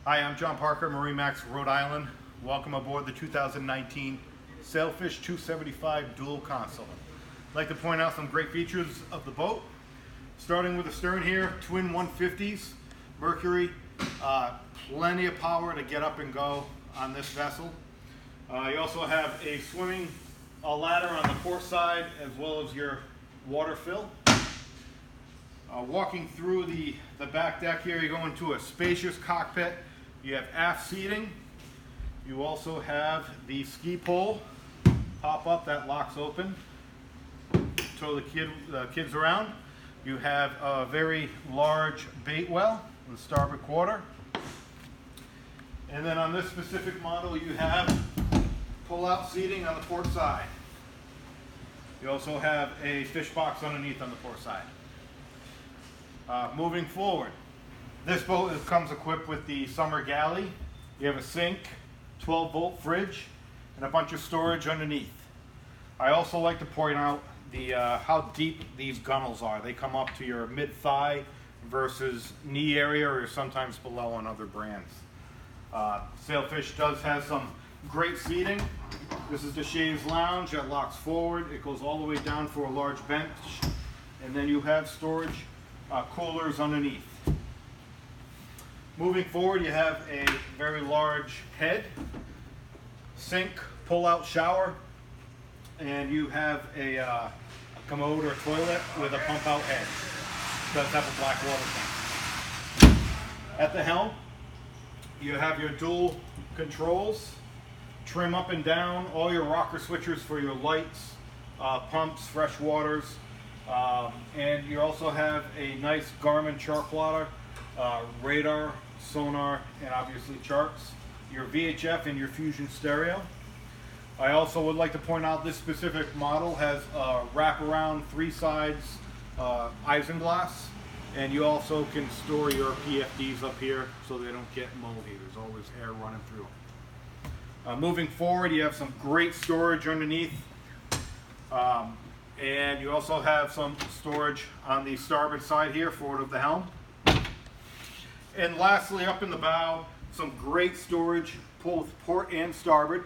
Hi, I'm John Parker, MarineMax, Rhode Island. Welcome aboard the 2019 Sailfish 275 dual console. I'd like to point out some great features of the boat. Starting with the stern here, twin 150s, Mercury, plenty of power to get up and go on this vessel. You also have a swimming ladder on the port side as well as your water fill. Walking through the back deck here, you go into a spacious cockpit. You have aft seating. You also have the ski pole pop up that locks open. Tow the kids around. You have a very large bait well in the starboard quarter. And then on this specific model, you have pull-out seating on the port side. You also have a fish box underneath on the port side. Moving forward, this boat comes equipped with the summer galley. You have a sink, 12-volt fridge, and a bunch of storage underneath. I also like to point out how deep these gunnels are. They come up to your mid-thigh versus knee area, or sometimes below on other brands. Sailfish does have some great seating. This is the chaise lounge that locks forward. It goes all the way down for a large bench, and then you have storage coolers underneath. Moving forward, you have a very large head, sink, pull-out shower, and you have a commode or toilet with a pump-out head. It does have a black water tank. At the helm, you have your dual controls, trim up and down, all your rocker switchers for your lights, pumps, fresh waters, and you also have a nice Garmin chart plotter, radar, sonar, and obviously charts, your VHF and your Fusion stereo. I also would like to point out this specific model has wraparound 3 sides isinglass, and you also can store your PFDs up here so they don't get moldy. There's always air running through. Moving forward, you have some great storage underneath, and you also have some storage on the starboard side here, forward of the helm. And lastly, up in the bow, some great storage, both port and starboard.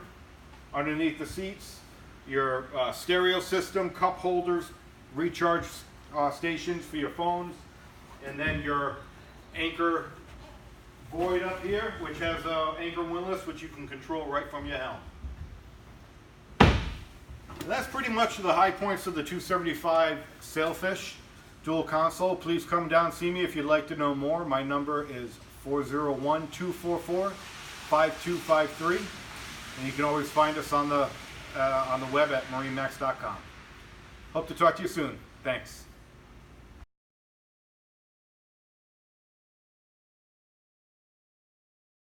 Underneath the seats, your stereo system, cup holders, recharge stations for your phones, and then your anchor void up here, which has anchor windlass, which you can control right from your helm. And that's pretty much the high points of the 275 Sailfish dual console. Please come down and see me if you'd like to know more. My number is 401-244-5253, and you can always find us on the web at MarineMax.com. Hope to talk to you soon. Thanks.